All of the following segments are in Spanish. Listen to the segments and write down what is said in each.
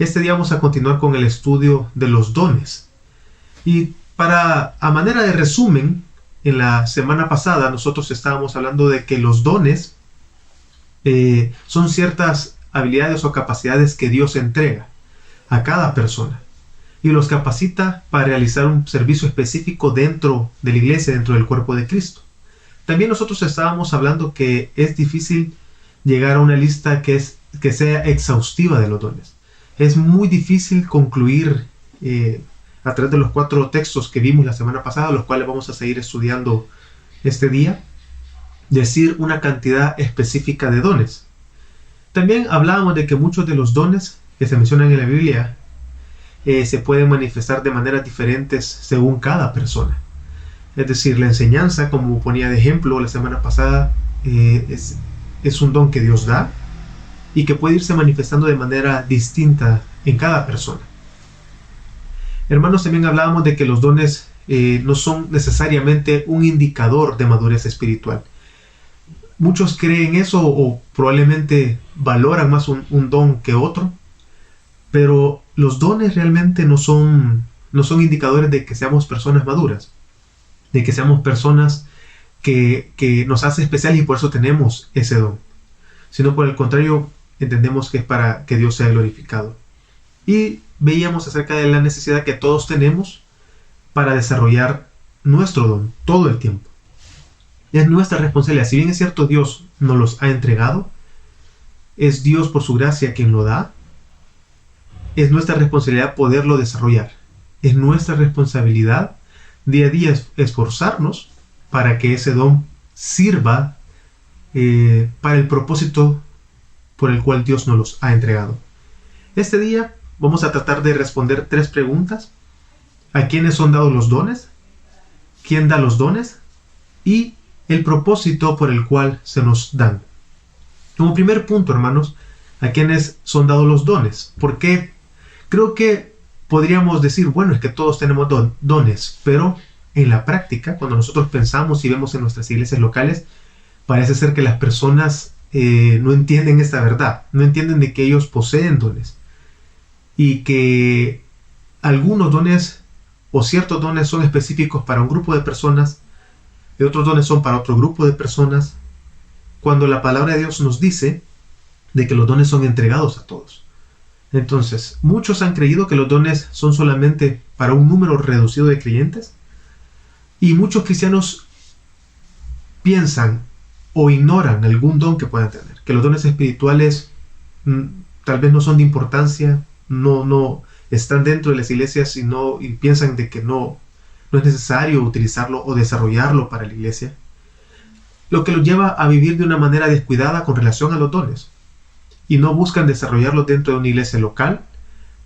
Este día vamos a continuar con el estudio de los dones. Y a manera de resumen, en la semana pasada nosotros estábamos hablando de que los dones son ciertas habilidades o capacidades que Dios entrega a cada persona y los capacita para realizar un servicio específico dentro de la iglesia, dentro del cuerpo de Cristo. También nosotros estábamos hablando que es difícil llegar a una lista que sea exhaustiva de los dones. Es muy difícil concluir a través de los 4 textos que vimos la semana pasada, los cuales vamos a seguir estudiando este día, decir una cantidad específica de dones. También hablábamos de que muchos de los dones que se mencionan en la Biblia se pueden manifestar de maneras diferentes según cada persona. Es decir, la enseñanza, como ponía de ejemplo la semana pasada, es un don que Dios da y que puede irse manifestando de manera distinta en cada persona. Hermanos, también hablábamos de que los dones no son necesariamente un indicador de madurez espiritual. Muchos creen eso o probablemente valoran más un don que otro, pero los dones realmente no son indicadores de que seamos personas maduras, de que seamos personas que nos hace especial y por eso tenemos ese don, sino por el contrario, entendemos que es para que Dios sea glorificado. Y veíamos acerca de la necesidad que todos tenemos para desarrollar nuestro don todo el tiempo. Es nuestra responsabilidad. Si bien es cierto, Dios nos los ha entregado, es Dios por su gracia quien lo da, es nuestra responsabilidad poderlo desarrollar. Es nuestra responsabilidad día a día esforzarnos para que ese don sirva para el propósito por el cual Dios nos los ha entregado. Este día vamos a tratar de responder 3 preguntas. ¿A quiénes son dados los dones? ¿Quién da los dones? Y el propósito por el cual se nos dan. Como primer punto, hermanos, ¿a quiénes son dados los dones? Porque creo que podríamos decir, bueno, es que todos tenemos dones, pero en la práctica, cuando nosotros pensamos y vemos en nuestras iglesias locales, parece ser que las personas no entienden esta verdad, no entienden de que ellos poseen dones y que algunos dones o ciertos dones son específicos para un grupo de personas y otros dones son para otro grupo de personas, cuando la palabra de Dios nos dice de que los dones son entregados a todos. Entonces, muchos han creído que los dones son solamente para un número reducido de creyentes y muchos cristianos piensan o ignoran algún don que puedan tener, que los dones espirituales tal vez no son de importancia, no están dentro de las iglesias y piensan de que no es necesario utilizarlo o desarrollarlo para la iglesia, lo que los lleva a vivir de una manera descuidada con relación a los dones y no buscan desarrollarlos dentro de una iglesia local,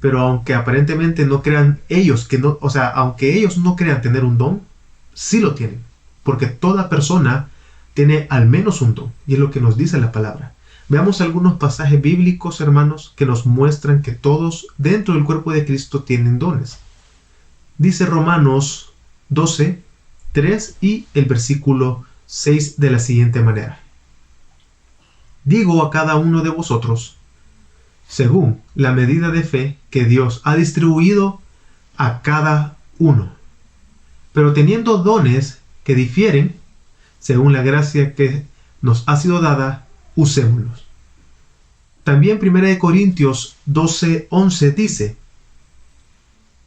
pero aunque aparentemente no crean ellos aunque ellos no crean tener un don, sí lo tienen, porque toda persona tiene al menos un don, y es lo que nos dice la palabra. Veamos algunos pasajes bíblicos, hermanos, que nos muestran que todos dentro del cuerpo de Cristo tienen dones. Dice Romanos 12, 3 y el versículo 6 de la siguiente manera. Digo a cada uno de vosotros, según la medida de fe que Dios ha distribuido a cada uno, pero teniendo dones que difieren, según la gracia que nos ha sido dada, usémoslos. También 1 Corintios 12:11 dice,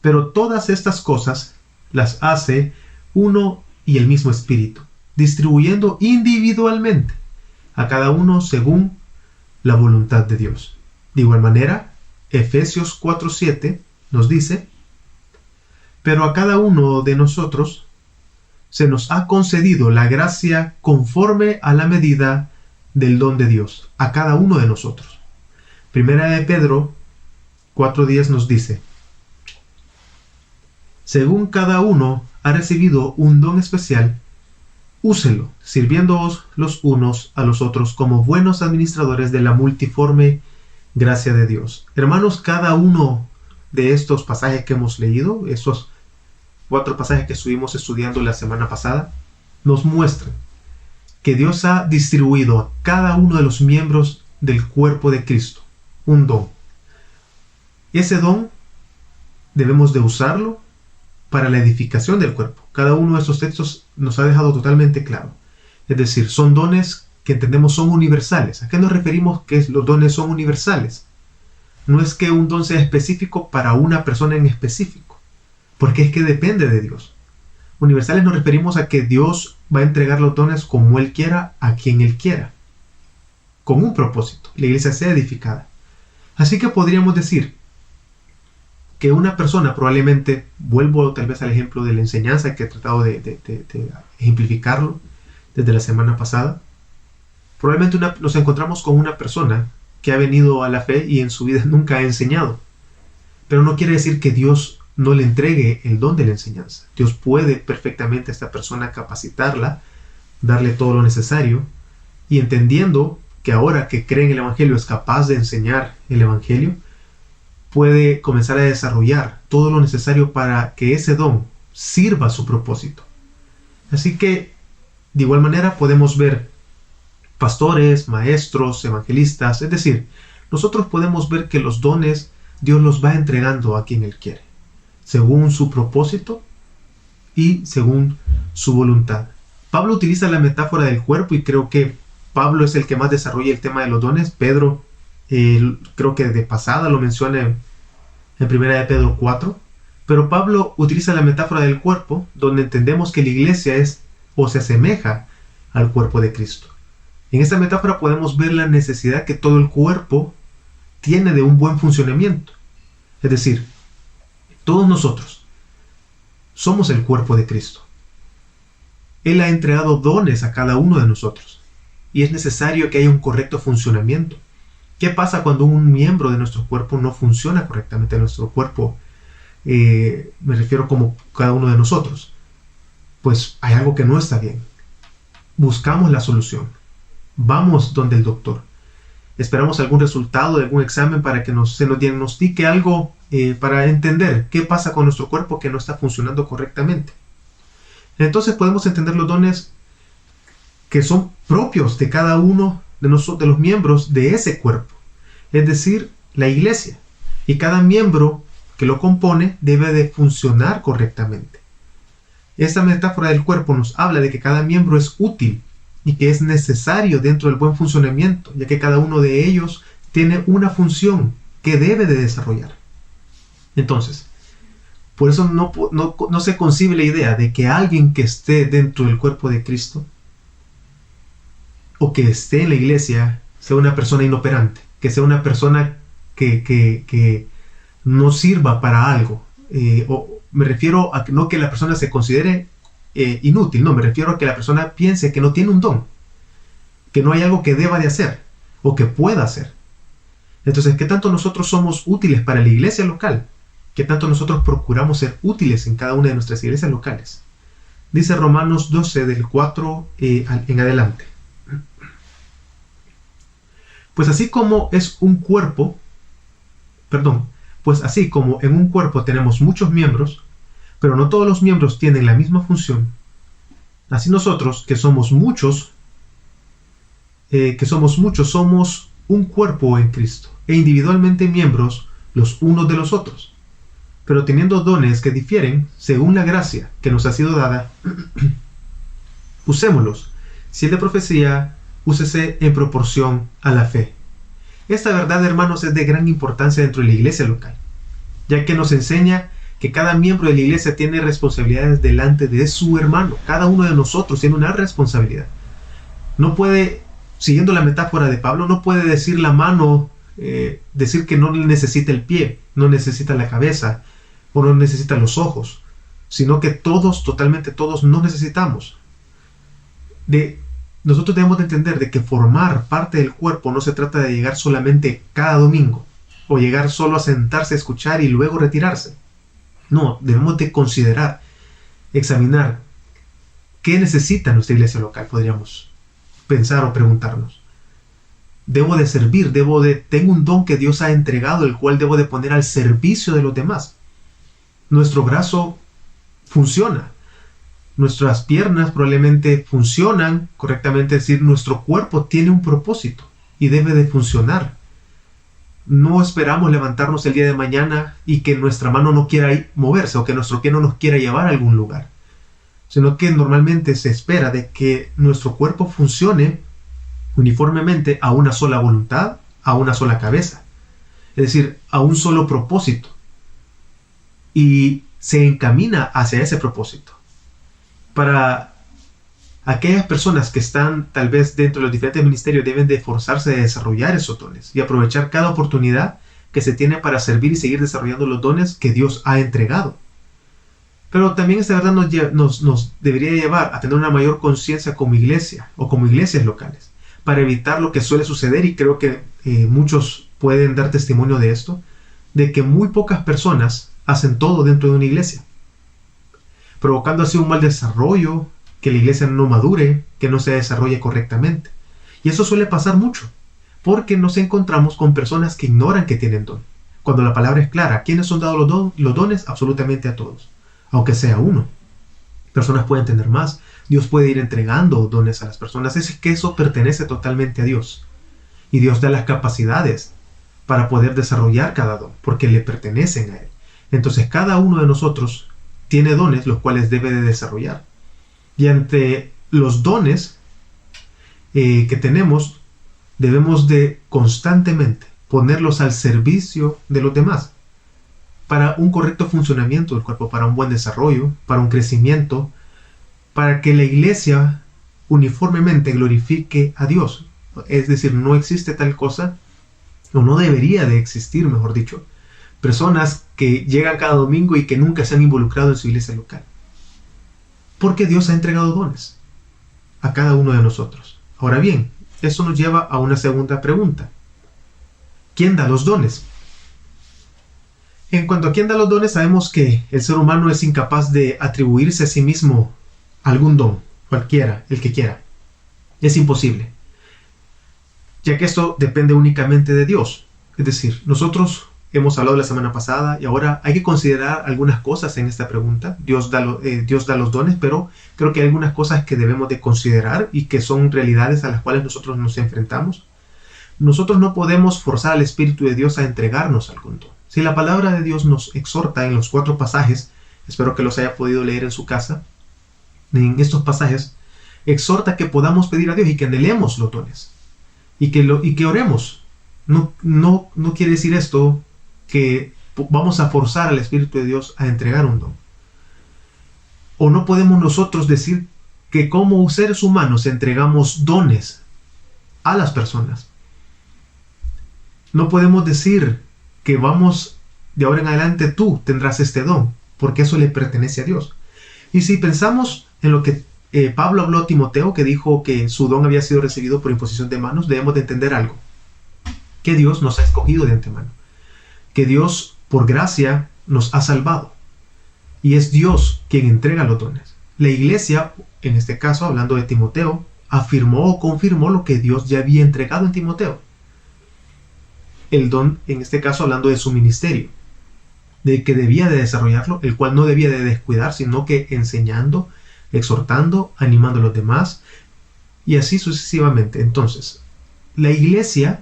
pero todas estas cosas las hace uno y el mismo Espíritu, distribuyendo individualmente a cada uno según la voluntad de Dios. De igual manera, Efesios 4:7 nos dice, pero a cada uno de nosotros se nos ha concedido la gracia conforme a la medida del don de Dios, a cada uno de nosotros. Primera de Pedro 4:10 nos dice, según cada uno ha recibido un don especial, úselo, sirviéndoos los unos a los otros como buenos administradores de la multiforme gracia de Dios. Hermanos, cada uno de estos pasajes que hemos leído, esos 4 pasajes que estuvimos estudiando la semana pasada, nos muestran que Dios ha distribuido a cada uno de los miembros del cuerpo de Cristo un don. Ese don debemos de usarlo para la edificación del cuerpo. Cada uno de estos textos nos ha dejado totalmente claro. Es decir, son dones que entendemos son universales. ¿A qué nos referimos que los dones son universales? No es que un don sea específico para una persona en específico, porque es que depende de Dios. Universales nos referimos a que Dios va a entregar los dones como Él quiera, a quien Él quiera, con un propósito, la iglesia sea edificada. Así que podríamos decir que una persona probablemente, vuelvo tal vez al ejemplo de la enseñanza que he tratado de ejemplificarlo desde la semana pasada, probablemente nos encontramos con una persona que ha venido a la fe y en su vida nunca ha enseñado. Pero no quiere decir que Dios no le entregue el don de la enseñanza. Dios puede perfectamente a esta persona capacitarla, darle todo lo necesario, y entendiendo que ahora que cree en el Evangelio es capaz de enseñar el Evangelio, puede comenzar a desarrollar todo lo necesario para que ese don sirva a su propósito. Así que, de igual manera, podemos ver pastores, maestros, evangelistas, es decir, nosotros podemos ver que los dones Dios los va entregando a quien Él quiere, según su propósito y según su voluntad. Pablo utiliza la metáfora del cuerpo y creo que Pablo es el que más desarrolla el tema de los dones. Pedro, creo que de pasada lo menciona en 1 de Pedro 4, pero Pablo utiliza la metáfora del cuerpo, donde entendemos que la iglesia es o se asemeja al cuerpo de Cristo. En esta metáfora podemos ver la necesidad que todo el cuerpo tiene de un buen funcionamiento. Es decir, todos nosotros somos el cuerpo de Cristo. Él ha entregado dones a cada uno de nosotros y es necesario que haya un correcto funcionamiento. ¿Qué pasa cuando un miembro de nuestro cuerpo no funciona correctamente? Nuestro cuerpo, me refiero como cada uno de nosotros. Pues hay algo que no está bien. Buscamos la solución. Vamos donde el doctor. Esperamos algún resultado de algún examen para que se nos diagnostique algo para entender qué pasa con nuestro cuerpo que no está funcionando correctamente. Entonces podemos entender los dones que son propios de cada uno de los miembros de ese cuerpo, es decir, la iglesia. Y cada miembro que lo compone debe de funcionar correctamente. Esta metáfora del cuerpo nos habla de que cada miembro es útil y que es necesario dentro del buen funcionamiento, ya que cada uno de ellos tiene una función que debe de desarrollar. Entonces, por eso no se concibe la idea de que alguien que esté dentro del cuerpo de Cristo o que esté en la iglesia sea una persona inoperante, que sea una persona que no sirva para algo. O me refiero a que no que la persona se considere inútil, no, me refiero a que la persona piense que no tiene un don, que no hay algo que deba de hacer o que pueda hacer. Entonces, ¿qué tanto nosotros somos útiles para la iglesia local? ¿Qué tanto nosotros procuramos ser útiles en cada una de nuestras iglesias locales? Dice Romanos 12, del 4 en adelante. Pues así como en un cuerpo tenemos muchos miembros, pero no todos los miembros tienen la misma función, así nosotros, que somos muchos, somos un cuerpo en Cristo, e individualmente miembros los unos de los otros, pero teniendo dones que difieren según la gracia que nos ha sido dada, usémoslos. Si es de profecía, úsese en proporción a la fe. Esta verdad, hermanos, es de gran importancia dentro de la iglesia local, ya que nos enseña que cada miembro de la iglesia tiene responsabilidades delante de su hermano. Cada uno de nosotros tiene una responsabilidad. No puede, siguiendo la metáfora de Pablo, no puede decir la mano, decir que no necesita el pie, no necesita la cabeza o no necesita los ojos, sino que todos, totalmente todos, no necesitamos. Nosotros debemos de entender de que formar parte del cuerpo no se trata de llegar solamente cada domingo o llegar solo a sentarse a escuchar y luego retirarse. No, debemos de considerar, examinar qué necesita nuestra iglesia local, podríamos pensar o preguntarnos. Debo de servir, tengo un don que Dios ha entregado, el cual debo de poner al servicio de los demás. Nuestro brazo funciona, nuestras piernas probablemente funcionan correctamente, es decir, nuestro cuerpo tiene un propósito y debe de funcionar. no esperamos levantarnos el día de mañana y que nuestra mano no quiera moverse o que nuestro pie no nos quiera llevar a algún lugar, sino que normalmente se espera de que nuestro cuerpo funcione uniformemente a una sola voluntad, a una sola cabeza, es decir, a un solo propósito, y se encamina hacia ese propósito. Para aquellas personas que están tal vez dentro de los diferentes ministerios, deben de esforzarse de desarrollar esos dones y aprovechar cada oportunidad que se tiene para servir y seguir desarrollando los dones que Dios ha entregado. Pero también esta verdad nos debería llevar a tener una mayor conciencia como iglesia o como iglesias locales, para evitar lo que suele suceder, y creo que muchos pueden dar testimonio de esto, de que muy pocas personas hacen todo dentro de una iglesia, provocando así un mal desarrollo, que la iglesia no madure, que no se desarrolle correctamente. Y eso suele pasar mucho, porque nos encontramos con personas que ignoran que tienen don, cuando la palabra es clara. ¿A quiénes son dados los dones? Absolutamente a todos, aunque sea uno. Personas pueden tener más, Dios puede ir entregando dones a las personas. Es que eso pertenece totalmente a Dios, y Dios da las capacidades para poder desarrollar cada don, porque le pertenecen a Él. Entonces cada uno de nosotros tiene dones los cuales debe de desarrollar. Y ante los dones que tenemos, debemos de constantemente ponerlos al servicio de los demás, para un correcto funcionamiento del cuerpo, para un buen desarrollo, para un crecimiento, para que la iglesia uniformemente glorifique a Dios. Es decir, no existe tal cosa, o no debería de existir, mejor dicho, personas que llegan cada domingo y que nunca se han involucrado en su iglesia local. Porque Dios ha entregado dones a cada uno de nosotros. Ahora bien, eso nos lleva a una segunda pregunta. ¿Quién da los dones? En cuanto a quién da los dones, sabemos que el ser humano es incapaz de atribuirse a sí mismo algún don, cualquiera, el que quiera. Es imposible, ya que esto depende únicamente de Dios. Es decir, nosotros hemos hablado la semana pasada y ahora hay que considerar algunas cosas en esta pregunta. Dios da los dones, pero creo que hay algunas cosas que debemos de considerar y que son realidades a las cuales nosotros nos enfrentamos. Nosotros no podemos forzar al Espíritu de Dios a entregarnos algún don. Si la palabra de Dios nos exhorta en los 4 pasajes, espero que los haya podido leer en su casa, en estos pasajes, exhorta que podamos pedir a Dios y que anhelemos los dones y que oremos. No quiere decir esto que vamos a forzar al Espíritu de Dios a entregar un don. O no podemos nosotros decir que como seres humanos entregamos dones a las personas. No podemos decir que vamos, de ahora en adelante tú tendrás este don, porque eso le pertenece a Dios. Y si pensamos en lo que Pablo habló a Timoteo, que dijo que su don había sido recibido por imposición de manos, debemos de entender algo: que Dios nos ha escogido de antemano, que Dios por gracia nos ha salvado, y es Dios quien entrega los dones. La iglesia, en este caso hablando de Timoteo, afirmó o confirmó lo que Dios ya había entregado en Timoteo. El don, en este caso hablando de su ministerio, de que debía de desarrollarlo, el cual no debía de descuidar, sino que enseñando, exhortando, animando a los demás, y así sucesivamente. Entonces, la iglesia,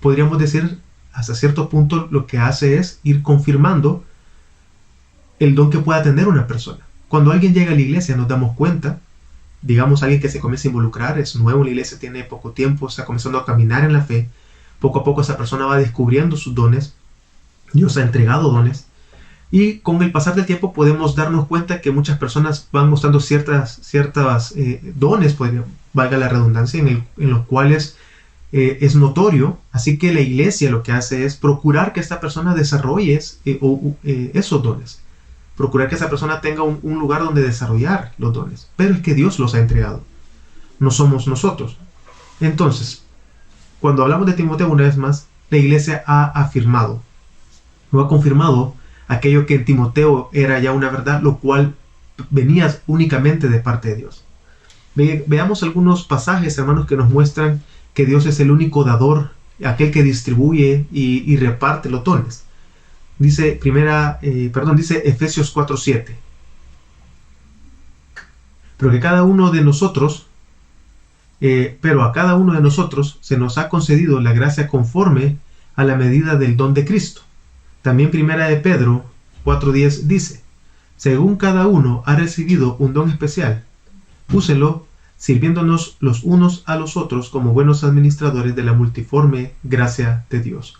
podríamos decir, hasta cierto punto lo que hace es ir confirmando el don que pueda tener una persona. Cuando alguien llega a la iglesia nos damos cuenta, digamos alguien que se comienza a involucrar, es nuevo en la iglesia, tiene poco tiempo, está comenzando a caminar en la fe, poco a poco esa persona va descubriendo sus dones, Dios ha entregado dones, y con el pasar del tiempo podemos darnos cuenta que muchas personas van mostrando ciertas dones, valga la redundancia, en los cuales es notorio. Así que la iglesia lo que hace es procurar que esta persona desarrolle esos dones, procurar que esa persona tenga un lugar donde desarrollar los dones, pero es que Dios los ha entregado, no somos nosotros. Entonces, cuando hablamos de Timoteo, una vez más, la iglesia ha afirmado o ha confirmado aquello que en Timoteo era ya una verdad, lo cual venía únicamente de parte de Dios. Veamos algunos pasajes, hermanos, que nos muestran que Dios es el único dador, aquel que distribuye y reparte los dones. Dice Efesios 4:7. Pero a cada uno de nosotros se nos ha concedido la gracia conforme a la medida del don de Cristo. También Primera de Pedro 4:10 dice: según cada uno ha recibido un don especial, úselo sirviéndonos los unos a los otros como buenos administradores de la multiforme gracia de Dios.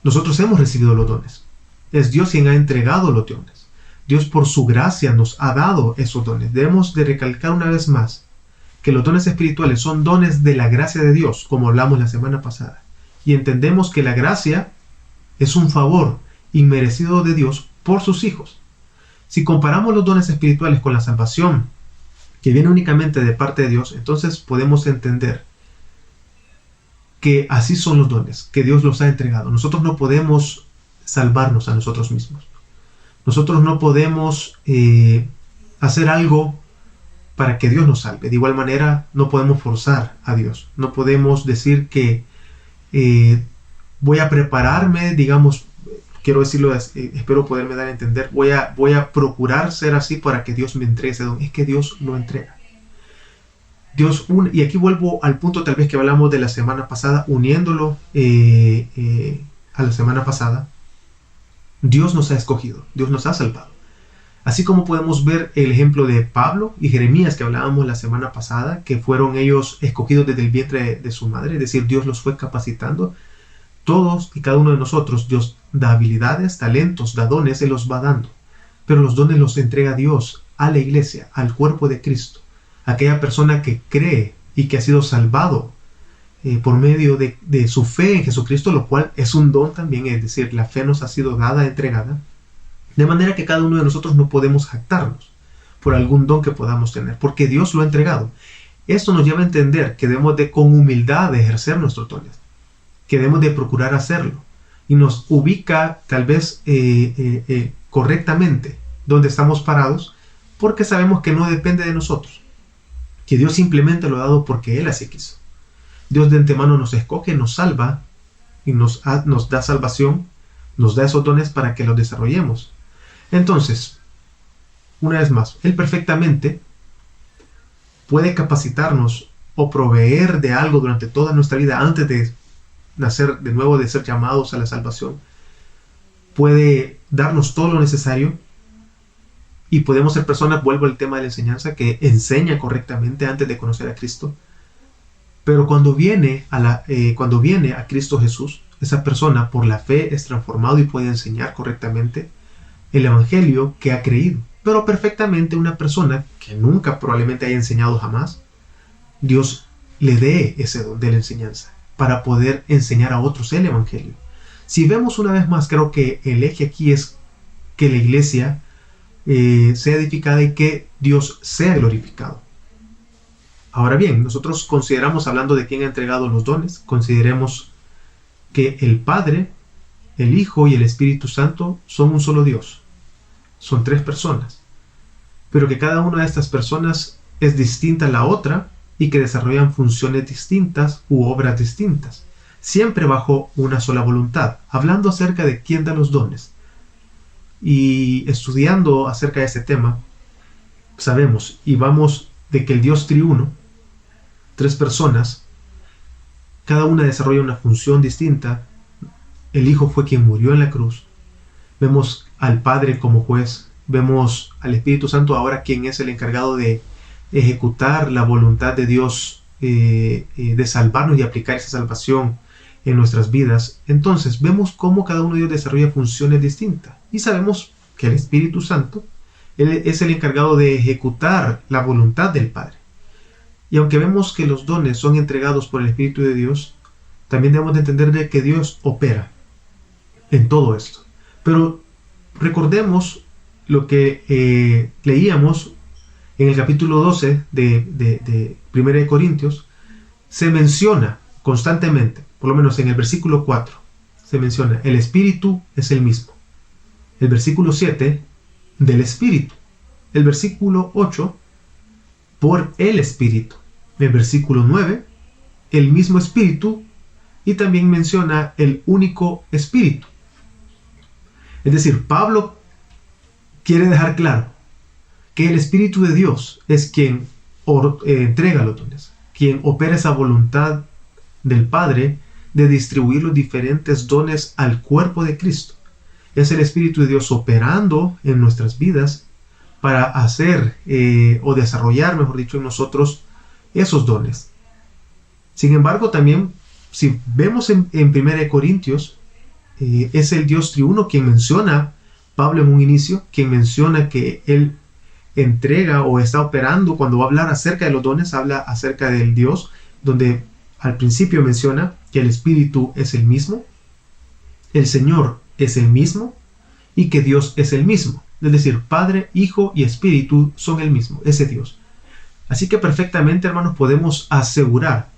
Nosotros hemos recibido los dones. Es Dios quien ha entregado los dones. Dios por su gracia nos ha dado esos dones. Debemos de recalcar una vez más que los dones espirituales son dones de la gracia de Dios, como hablamos la semana pasada. Y entendemos que la gracia es un favor inmerecido de Dios por sus hijos. Si comparamos los dones espirituales con la salvación, que viene únicamente de parte de Dios, entonces podemos entender que así son los dones, que Dios los ha entregado. Nosotros no podemos salvarnos a nosotros mismos. Nosotros no podemos hacer algo para que Dios nos salve. De igual manera, no podemos forzar a Dios. No podemos decir que voy a prepararme, digamos, quiero decirlo, espero poderme dar a entender, voy a procurar ser así para que Dios me entregue ese don. Es que Dios lo entrega. Y aquí vuelvo al punto tal vez que hablamos de la semana pasada, uniéndolo a la semana pasada. Dios nos ha escogido, Dios nos ha salvado. Así como podemos ver el ejemplo de Pablo y Jeremías que hablábamos la semana pasada, que fueron ellos escogidos desde el vientre de su madre, es decir, Dios los fue capacitando. Todos y cada uno de nosotros, Dios da habilidades, talentos, da dones, Él los va dando. Pero los dones los entrega Dios a la iglesia, al cuerpo de Cristo. Aquella persona que cree y que ha sido salvado por medio de su fe en Jesucristo, lo cual es un don también, es decir, la fe nos ha sido dada, entregada. De manera que cada uno de nosotros no podemos jactarnos por algún don que podamos tener, porque Dios lo ha entregado. Esto nos lleva a entender que debemos de con humildad de ejercer nuestros dones, que debemos de procurar hacerlo, y nos ubica tal vez correctamente donde estamos parados, porque sabemos que no depende de nosotros, que Dios simplemente lo ha dado porque Él así quiso. Dios de antemano nos escoge, nos salva y nos da salvación, nos da esos dones para que los desarrollemos. Entonces, una vez más, Él perfectamente puede capacitarnos o proveer de algo durante toda nuestra vida antes de nacer de nuevo, de ser llamados a la salvación. Puede darnos todo lo necesario y podemos ser personas, vuelvo al tema de la enseñanza, que enseña correctamente antes de conocer a Cristo. Pero cuando viene a Cristo Jesús, esa persona por la fe es transformado y puede enseñar correctamente el evangelio que ha creído. Pero perfectamente una persona que nunca probablemente haya enseñado jamás, Dios le dé ese don de la enseñanza para poder enseñar a otros el evangelio. Si vemos una vez más, creo que el eje aquí es que la iglesia sea edificada y que Dios sea glorificado. Ahora bien, nosotros consideramos, hablando de quién ha entregado los dones, consideremos que el Padre, el Hijo y el Espíritu Santo son un solo Dios. Son tres personas, pero que cada una de estas personas es distinta a la otra y que desarrollan funciones distintas u obras distintas, siempre bajo una sola voluntad. Hablando acerca de quién da los dones y estudiando acerca de ese tema, sabemos y vamos de que el Dios triuno, tres personas, cada una desarrolla una función distinta. El Hijo fue quien murió en la cruz. Vemos al Padre como juez. Vemos al Espíritu Santo ahora quien es el encargado de ejecutar la voluntad de Dios, de salvarnos y aplicar esa salvación en nuestras vidas. Entonces vemos cómo cada uno de ellos desarrolla funciones distintas. Y sabemos que el Espíritu Santo Él es el encargado de ejecutar la voluntad del Padre. Y aunque vemos que los dones son entregados por el Espíritu de Dios, también debemos de entender de que Dios opera en todo esto. Pero recordemos lo que leíamos en el capítulo 12 de 1 de Corintios. Se menciona constantemente, por lo menos en el versículo 4, se menciona el Espíritu es el mismo. El versículo 7, del Espíritu. El versículo 8, por el Espíritu. El versículo 9, el mismo Espíritu, y también menciona el único Espíritu. Es decir, Pablo quiere dejar claro que el Espíritu de Dios es quien entrega los dones, quien opera esa voluntad del Padre de distribuir los diferentes dones al cuerpo de Cristo. Es el Espíritu de Dios operando en nuestras vidas para hacer o desarrollar, mejor dicho, en nosotros esos dones. Sin embargo, también, si vemos en 1 Corintios, es el Dios triuno quien menciona, Pablo en un inicio, quien menciona que Él entrega o está operando. Cuando va a hablar acerca de los dones, habla acerca del Dios, donde al principio menciona que el Espíritu es el mismo, el Señor es el mismo y que Dios es el mismo. Es decir, Padre, Hijo y Espíritu son el mismo, ese Dios. Así que perfectamente, hermanos, podemos asegurar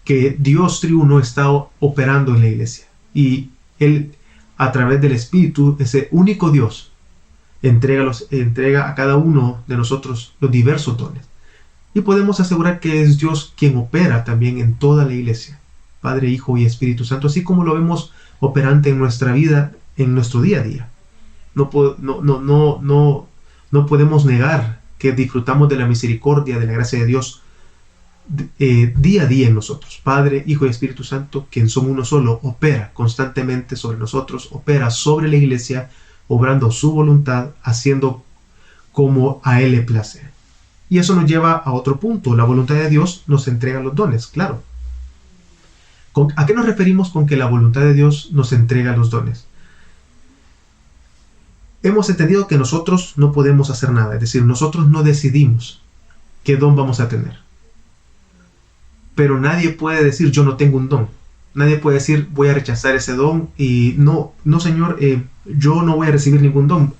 que Dios triuno está operando en la iglesia. Y Él, a través del Espíritu, ese único Dios, entrega a cada uno de nosotros los diversos dones. Y podemos asegurar que es Dios quien opera también en toda la iglesia. Padre, Hijo y Espíritu Santo, así como lo vemos operante en nuestra vida, en nuestro día a día. No podemos negar que disfrutamos de la misericordia, de la gracia de Dios día a día en nosotros. Padre, Hijo y Espíritu Santo, quien son uno solo, opera constantemente sobre nosotros, opera sobre la iglesia, obrando su voluntad, haciendo como a Él le place. Y eso nos lleva a otro punto. La voluntad de Dios nos entrega los dones, claro. ¿A qué nos referimos con que la voluntad de Dios nos entrega los dones? Hemos entendido que nosotros no podemos hacer nada, es decir, nosotros no decidimos qué don vamos a tener. Pero nadie puede decir yo no tengo un don. Nadie puede decir voy a rechazar ese don y no Señor, yo no voy a recibir ningún don.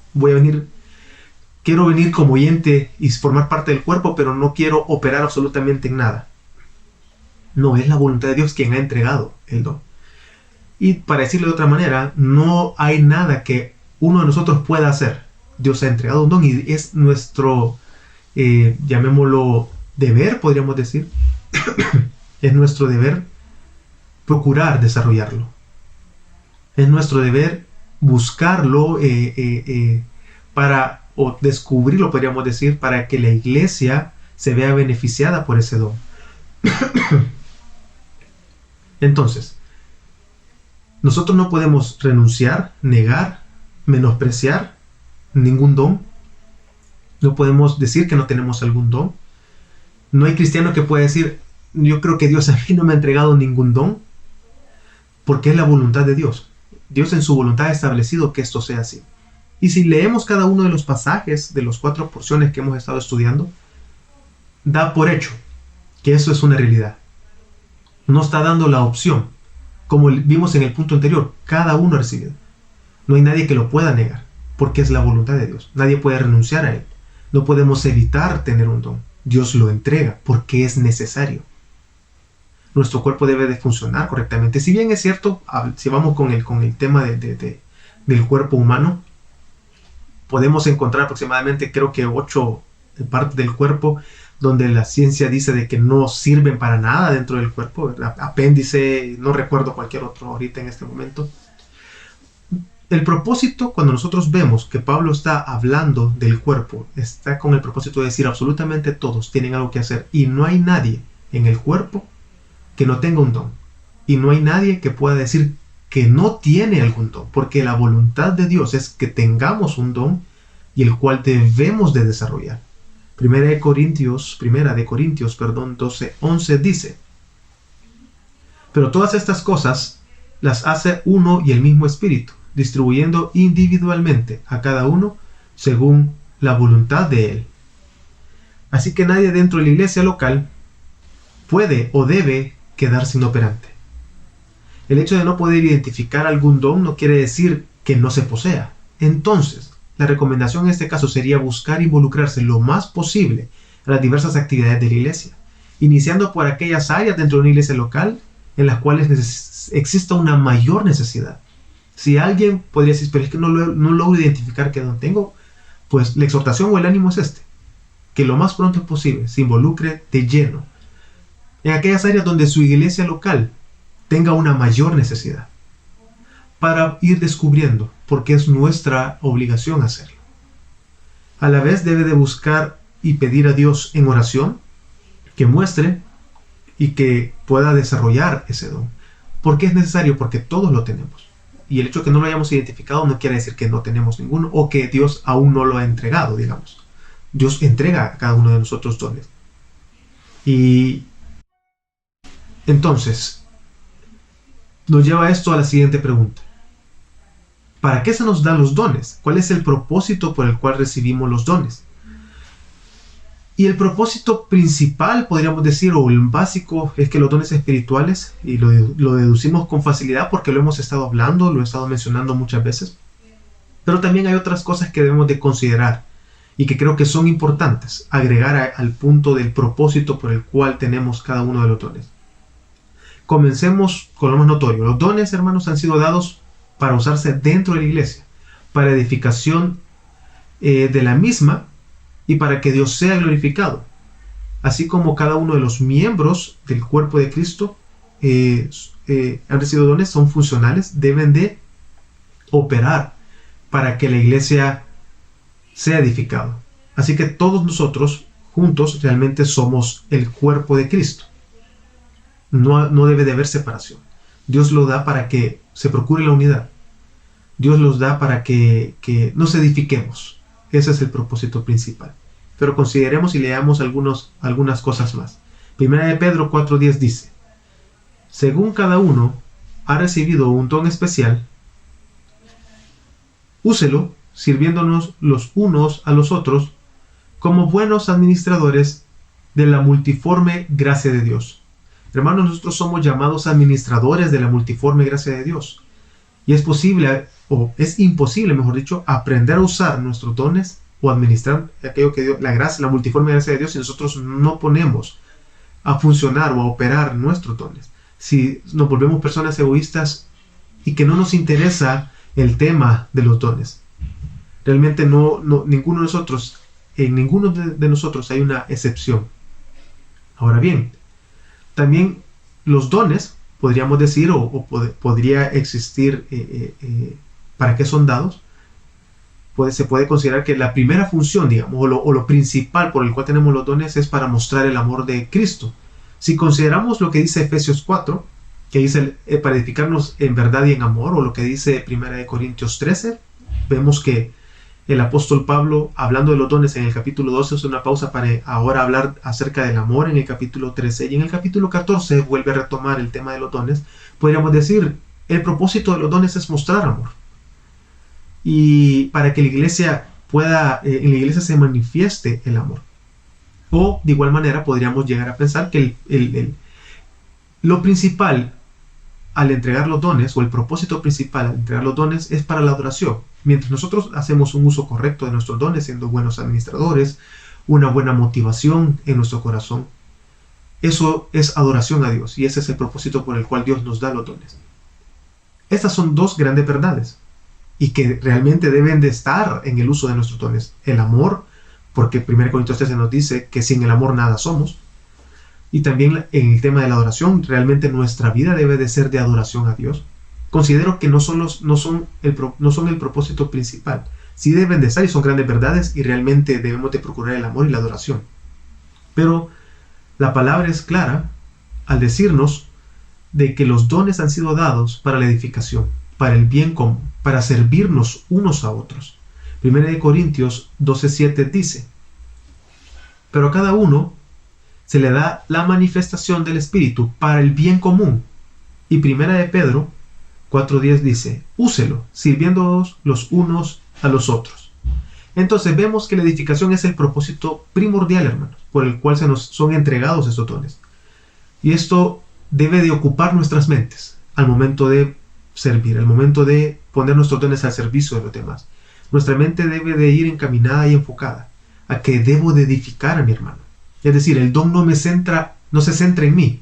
Quiero venir como oyente y formar parte del cuerpo, pero no quiero operar absolutamente en nada. No, es la voluntad de Dios quien ha entregado el don. Y para decirlo de otra manera, no hay nada que uno de nosotros pueda hacer. Dios ha entregado un don y es nuestro, llamémoslo deber, podríamos decir. Es nuestro deber procurar desarrollarlo. Es nuestro deber buscarlo o descubrirlo, podríamos decir, para que la iglesia se vea beneficiada por ese don. Entonces, nosotros no podemos renunciar, negar, menospreciar ningún don. No podemos decir que no tenemos algún don. No hay cristiano que pueda decir, yo creo que Dios a mí no me ha entregado ningún don, porque es la voluntad de Dios. Dios en su voluntad ha establecido que esto sea así. Y si leemos cada uno de los pasajes de las 4 porciones que hemos estado estudiando, da por hecho que eso es una realidad. No está dando la opción. Como vimos en el punto anterior, cada uno ha recibido. No hay nadie que lo pueda negar, porque es la voluntad de Dios. Nadie puede renunciar a él. No podemos evitar tener un don. Dios lo entrega porque es necesario. Nuestro cuerpo debe de funcionar correctamente. Si bien es cierto, si vamos con el tema del cuerpo humano, podemos encontrar aproximadamente, creo que 8 partes del cuerpo donde la ciencia dice de que no sirven para nada dentro del cuerpo. Apéndice, no recuerdo cualquier otro ahorita en este momento. El propósito, cuando nosotros vemos que Pablo está hablando del cuerpo, está con el propósito de decir absolutamente todos tienen algo que hacer y no hay nadie en el cuerpo que no tenga un don. Y no hay nadie que pueda decir que no tiene algún don, porque la voluntad de Dios es que tengamos un don y el cual debemos de desarrollar. Primera de Corintios 12:11 dice: pero todas estas cosas las hace uno y el mismo Espíritu, distribuyendo individualmente a cada uno según la voluntad de Él. Así que nadie dentro de la iglesia local puede o debe quedarse inoperante. El hecho de no poder identificar algún don no quiere decir que no se posea. Entonces, la recomendación en este caso sería buscar involucrarse lo más posible en las diversas actividades de la iglesia, iniciando por aquellas áreas dentro de una iglesia local en las cuales exista una mayor necesidad. Si alguien podría decir, pero es que no logro identificar qué don tengo, pues la exhortación o el ánimo es que lo más pronto posible se involucre de lleno en aquellas áreas donde su iglesia local tenga una mayor necesidad, para ir descubriendo, porque es nuestra obligación hacerlo. A la vez debe de buscar y pedir a Dios en oración que muestre y que pueda desarrollar ese don. ¿Por qué es necesario? Porque todos lo tenemos. Y el hecho de que no lo hayamos identificado no quiere decir que no tenemos ninguno o que Dios aún no lo ha entregado, digamos. Dios entrega a cada uno de nosotros dones. Y entonces, nos lleva esto a la siguiente pregunta. ¿Para qué se nos dan los dones? ¿Cuál es el propósito por el cual recibimos los dones? Y el propósito principal, podríamos decir, o el básico, es que los dones espirituales, y lo deducimos con facilidad porque lo hemos estado hablando, lo he estado mencionando muchas veces, pero también hay otras cosas que debemos de considerar y que creo que son importantes, agregar al punto del propósito por el cual tenemos cada uno de los dones. Comencemos con lo más notorio. Los dones, hermanos, han sido dados para usarse dentro de la iglesia, para edificación de la misma, y para que Dios sea glorificado. Así como cada uno de los miembros del cuerpo de Cristo han recibido dones, son funcionales, deben de operar para que la iglesia sea edificada. Así que todos nosotros juntos realmente somos el cuerpo de Cristo. No debe de haber separación. Dios lo da para que se procure la unidad. Dios los da para que nos edifiquemos. Ese es el propósito principal. Pero consideremos y leamos algunas cosas más. Primera de Pedro 4:10 dice: según cada uno ha recibido un don especial, úselo sirviéndonos los unos a los otros como buenos administradores de la multiforme gracia de Dios. Hermanos, nosotros somos llamados administradores de la multiforme gracia de Dios. Y es posible, o es imposible, mejor dicho, aprender a usar nuestros dones o administrar aquello que Dios, la gracia, la multiforme gracia de Dios, si nosotros no ponemos a funcionar o a operar nuestros dones. Si nos volvemos personas egoístas y que no nos interesa el tema de los dones. Realmente ninguno de nosotros, en ninguno de nosotros hay una excepción. Ahora bien, también los dones, podríamos decir, podría existir para qué son dados. Se puede considerar que la primera función, digamos, o lo principal por el cual tenemos los dones es para mostrar el amor de Cristo. Si consideramos lo que dice Efesios 4, que dice para edificarnos en verdad y en amor, o lo que dice 1 Corintios 13, vemos que el apóstol Pablo, hablando de los dones en el capítulo 12, es una pausa para ahora hablar acerca del amor en el capítulo 13, y en el capítulo 14 vuelve a retomar el tema de los dones. Podríamos decir, el propósito de los dones es mostrar amor. Y para que la iglesia en la iglesia se manifieste el amor. O de igual manera podríamos llegar a pensar que lo principal al entregar los dones, o el propósito principal al entregar los dones, es para la adoración. Mientras nosotros hacemos un uso correcto de nuestros dones, siendo buenos administradores, una buena motivación en nuestro corazón, eso es adoración a Dios, y ese es el propósito por el cual Dios nos da los dones. Estas son dos grandes verdades, y que realmente deben de estar en el uso de nuestros dones. El amor, porque 1 Corintios 13 nos dice que sin el amor nada somos. Y también en el tema de la adoración, realmente nuestra vida debe de ser de adoración a Dios. Considero que no son el propósito principal. Sí deben de estar y son grandes verdades, y realmente debemos de procurar el amor y la adoración. Pero la palabra es clara al decirnos de que los dones han sido dados para la edificación, para el bien común, para servirnos unos a otros. 1 Corintios 12:7 dice: pero a cada uno se le da la manifestación del Espíritu para el bien común. Y 1 Pedro 4:10 dice: úselo, sirviéndoos los unos a los otros. Entonces vemos que la edificación es el propósito primordial, hermanos, por el cual se nos son entregados estos dones. Y esto debe de ocupar nuestras mentes al momento de servir, al momento de poner nuestros dones al servicio de los demás. Nuestra mente debe de ir encaminada y enfocada a que debo de edificar a mi hermano. Es decir, el don no se centra en mí.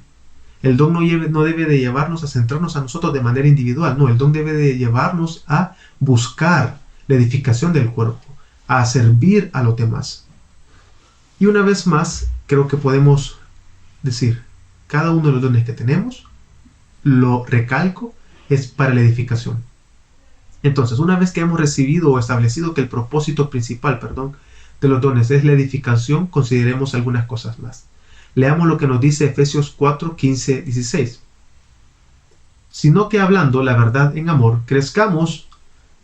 El don no debe de llevarnos a centrarnos a nosotros de manera individual. No, el don debe de llevarnos a buscar la edificación del cuerpo, a servir a los demás. Y una vez más, creo que podemos decir, cada uno de los dones que tenemos, lo recalco, es para la edificación. Entonces, una vez que hemos recibido o establecido que el propósito principal, de los dones es la edificación, consideremos algunas cosas más. Leamos lo que nos dice Efesios 4, 15, 16. sino que hablando la verdad en amor, crezcamos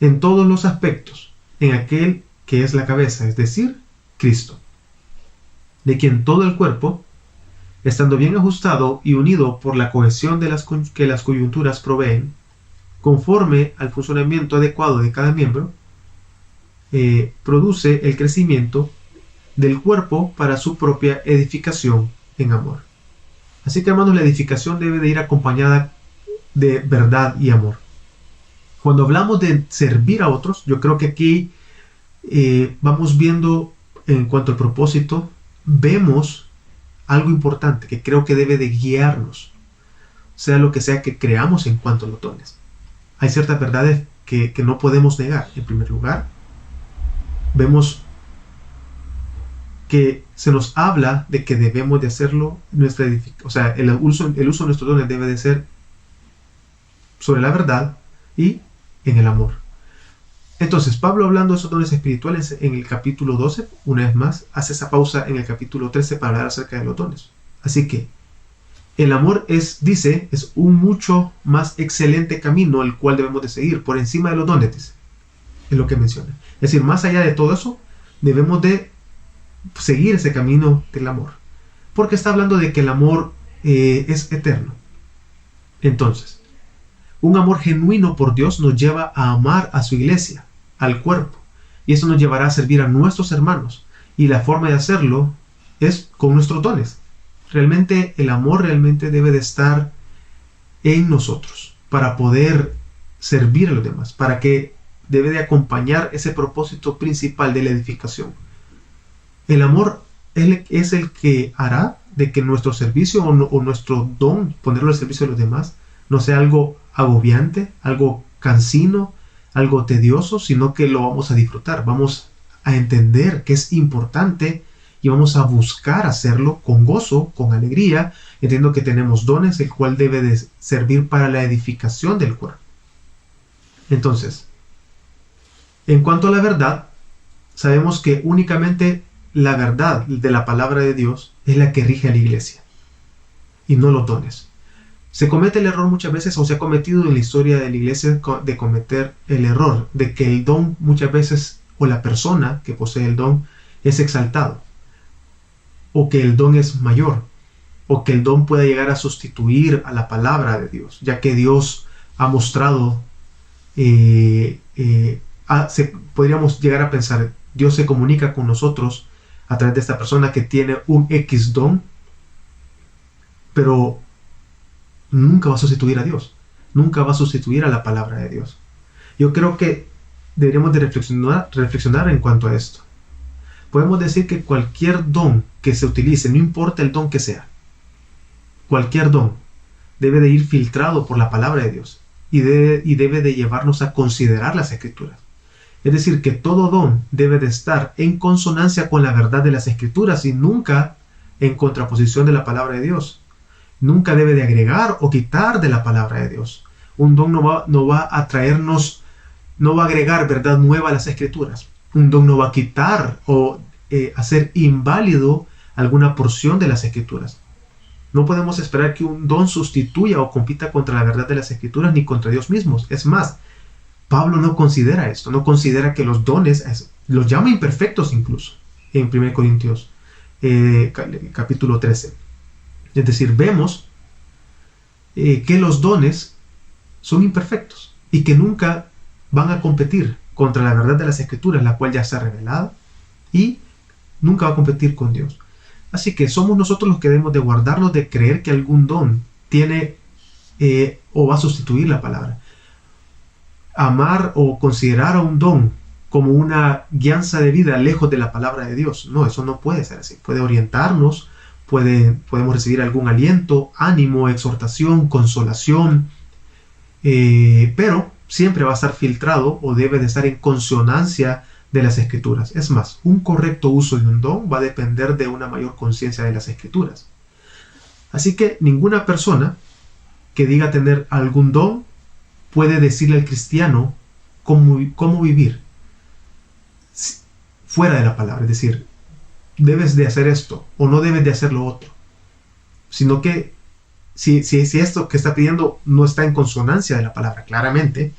en todos los aspectos, en aquel que es la cabeza, es decir, Cristo, de quien todo el cuerpo, estando bien ajustado y unido por la cohesión que las coyunturas proveen, conforme al funcionamiento adecuado de cada miembro, produce el crecimiento del cuerpo para su propia edificación en amor. Así que, hermanos, la edificación debe de ir acompañada de verdad y amor. Cuando hablamos de servir a otros, yo creo que aquí vamos viendo, en cuanto al propósito, vemos algo importante que creo que debe de guiarnos, sea lo que sea que creamos en cuanto a los dones. Hay ciertas verdades que no podemos negar. En primer lugar, vemos que se nos habla de que debemos de hacerlo, o sea, el uso de nuestros dones debe de ser sobre la verdad y en el amor. Entonces, Pablo, hablando de esos dones espirituales en el capítulo 12, una vez más, hace esa pausa en el capítulo 13 para hablar acerca de los dones. Así que, el amor es un mucho más excelente camino el cual debemos de seguir, por encima de los dones, dice. Es lo que menciona. Es decir, más allá de todo eso, debemos de seguir ese camino del amor. Porque está hablando de que el amor es eterno. Entonces, un amor genuino por Dios nos lleva a amar a su iglesia, al cuerpo. Y eso nos llevará a servir a nuestros hermanos. Y la forma de hacerlo es con nuestros dones. Realmente el amor realmente debe de estar en nosotros para poder servir a los demás, para que debe de acompañar ese propósito principal de la edificación. El amor es el que hará de que nuestro servicio o nuestro don, ponerlo al servicio de los demás, no sea algo agobiante, algo cansino, algo tedioso, sino que lo vamos a disfrutar. Vamos a entender que es importante y vamos a buscar hacerlo con gozo, con alegría, entendiendo que tenemos dones, el cual debe de servir para la edificación del cuerpo. Entonces, en cuanto a la verdad, sabemos que únicamente la verdad de la palabra de Dios es la que rige a la iglesia y no los dones. Se comete el error muchas veces, o se ha cometido en la historia de la iglesia, de cometer el error de que el don muchas veces, o la persona que posee el don, es exaltado, o que el don es mayor, o que el don pueda llegar a sustituir a la palabra de Dios, ya que Dios ha mostrado, podríamos llegar a pensar, Dios se comunica con nosotros a través de esta persona que tiene un X don, pero nunca va a sustituir a Dios, nunca va a sustituir a la palabra de Dios. Yo creo que deberíamos de reflexionar en cuanto a esto. Podemos decir que cualquier don que se utilice, no importa el don que sea, cualquier don debe de ir filtrado por la palabra de Dios y debe de llevarnos a considerar las Escrituras. Es decir, que todo don debe de estar en consonancia con la verdad de las Escrituras y nunca en contraposición de la palabra de Dios. Nunca debe de agregar o quitar de la palabra de Dios. Un don no va a traernos, no va a agregar verdad nueva a las Escrituras. Un don no va a quitar o hacer inválido alguna porción de las Escrituras. No podemos esperar que un don sustituya o compita contra la verdad de las Escrituras ni contra Dios mismos. Es más, Pablo no considera esto, no considera que los dones, los llama imperfectos incluso, en 1 Corintios capítulo 13. Es decir, vemos que los dones son imperfectos y que nunca van a competir contra la verdad de las Escrituras, la cual ya está revelada, y nunca va a competir con Dios. Así que somos nosotros los que debemos de guardarnos de creer que algún don tiene o va a sustituir la palabra. Amar o considerar a un don como una guianza de vida lejos de la palabra de Dios. No, eso no puede ser así. Puede orientarnos, podemos recibir algún aliento, ánimo, exhortación, consolación, pero siempre va a estar filtrado o debe de estar en consonancia de las Escrituras. Es más, un correcto uso de un don va a depender de una mayor conciencia de las Escrituras. Así que ninguna persona que diga tener algún don puede decirle al cristiano cómo vivir fuera de la palabra. Es decir, debes de hacer esto o no debes de hacer lo otro. Sino que si esto que está pidiendo no está en consonancia de la palabra, claramente,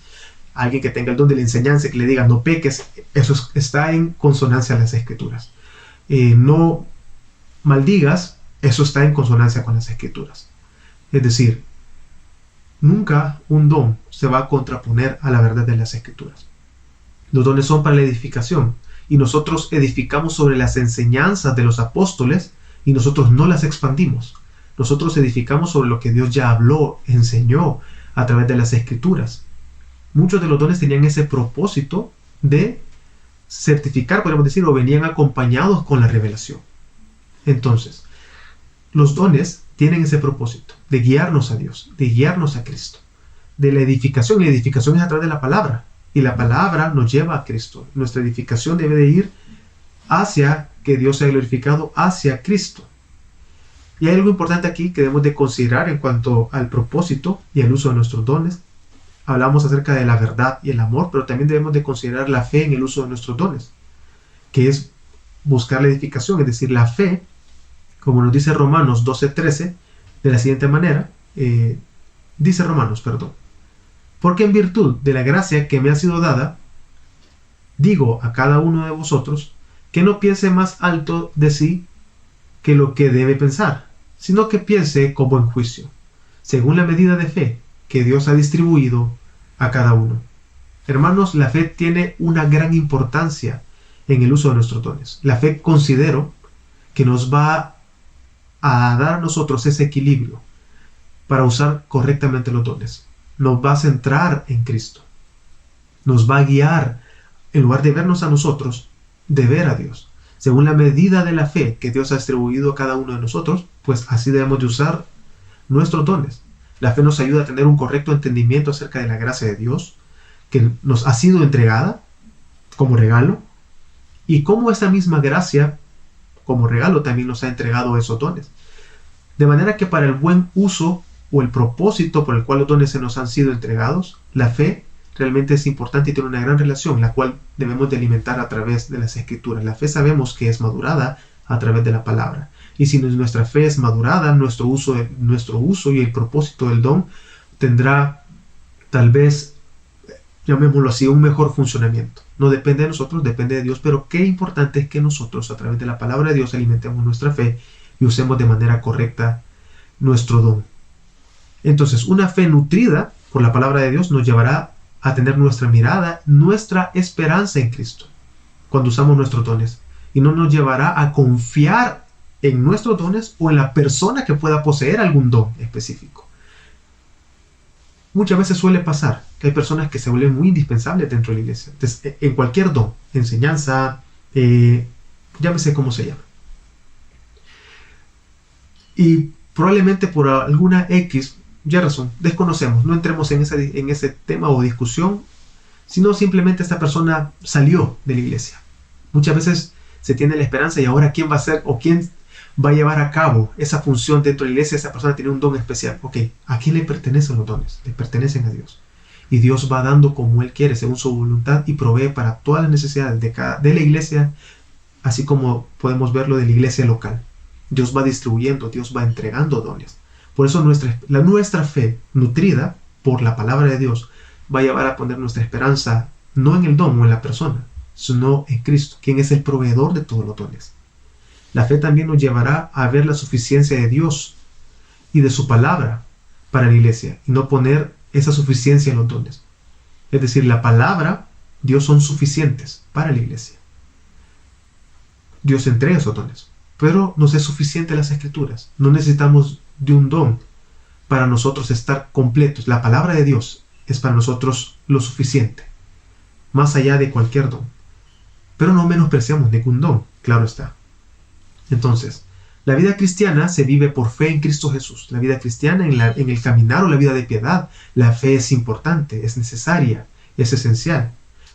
alguien que tenga el don de la enseñanza, que le diga no peques, eso está en consonancia a las escrituras. No maldigas, eso está en consonancia con las escrituras. Es decir, nunca un don se va a contraponer a la verdad de las escrituras. Los dones son para la edificación y nosotros edificamos sobre las enseñanzas de los apóstoles y nosotros no las expandimos. Nosotros edificamos sobre lo que Dios ya habló, enseñó a través de las escrituras. Muchos de los dones tenían ese propósito de certificar, podemos decir, o venían acompañados con la revelación. Entonces, los dones tienen ese propósito de guiarnos a Dios, de guiarnos a Cristo, de la edificación. La edificación es a través de la palabra y la palabra nos lleva a Cristo. Nuestra edificación debe de ir hacia que Dios sea glorificado, hacia Cristo. Y hay algo importante aquí que debemos de considerar en cuanto al propósito y al uso de nuestros dones. Hablamos acerca de la verdad y el amor, pero también debemos de considerar la fe en el uso de nuestros dones, que es buscar la edificación, es decir, la fe, como nos dice Romanos 12:13, de la siguiente manera, dice Romanos, porque en virtud de la gracia que me ha sido dada, digo a cada uno de vosotros que no piense más alto de sí que lo que debe pensar, sino que piense con buen juicio, según la medida de fe que Dios ha distribuido a cada uno. Hermanos, la fe tiene una gran importancia en el uso de nuestros dones. La fe, considero que nos va a dar a nosotros ese equilibrio para usar correctamente los dones. Nos va a centrar en Cristo. Nos va a guiar, en lugar de vernos a nosotros, de ver a Dios. Según la medida de la fe que Dios ha distribuido a cada uno de nosotros, pues así debemos de usar nuestros dones. La fe nos ayuda a tener un correcto entendimiento acerca de la gracia de Dios, que nos ha sido entregada como regalo, y cómo esa misma gracia, como regalo, también nos ha entregado esos dones. De manera que para el buen uso o el propósito por el cual los dones se nos han sido entregados, la fe realmente es importante y tiene una gran relación, la cual debemos de alimentar a través de las escrituras. La fe sabemos que es madurada a través de la palabra. Y si nuestra fe es madurada, nuestro uso y el propósito del don tendrá, tal vez, llamémoslo así, un mejor funcionamiento. No depende de nosotros, depende de Dios, pero qué importante es que nosotros, a través de la palabra de Dios, alimentemos nuestra fe y usemos de manera correcta nuestro don. Entonces, una fe nutrida por la palabra de Dios nos llevará a tener nuestra mirada, nuestra esperanza en Cristo, cuando usamos nuestros dones, y no nos llevará a confiar en nuestros dones o en la persona que pueda poseer algún don específico. Muchas veces suele pasar que hay personas que se vuelven muy indispensables dentro de la iglesia. Entonces, en cualquier don, enseñanza, llámese como se llama. Y probablemente por alguna X razón, desconocemos, no entremos en ese tema o discusión, sino simplemente esta persona salió de la iglesia. Muchas veces se tiene la esperanza y ahora quién va a ser o quién va a llevar a cabo esa función dentro de la iglesia. Esa persona tiene un don especial. Ok, ¿a quién le pertenecen los dones? Le pertenecen a Dios. Y Dios va dando como Él quiere, según su voluntad, y provee para todas las necesidades de la iglesia, así como podemos verlo de la iglesia local. Dios va distribuyendo, Dios va entregando dones. Por eso nuestra fe, nutrida por la palabra de Dios, va a llevar a poner nuestra esperanza no en el don o en la persona, sino en Cristo, quien es el proveedor de todos los dones. La fe también nos llevará a ver la suficiencia de Dios y de su palabra para la iglesia, y no poner esa suficiencia en los dones. Es decir, la palabra, Dios son suficientes para la iglesia. Dios entrega esos dones, pero nos es suficiente las escrituras. No necesitamos de un don para nosotros estar completos. La palabra de Dios es para nosotros lo suficiente, más allá de cualquier don. Pero no menospreciamos ningún don, claro está. Entonces, la vida cristiana se vive por fe en Cristo Jesús. La vida cristiana en el caminar o la vida de piedad, la fe es importante, es necesaria, es esencial.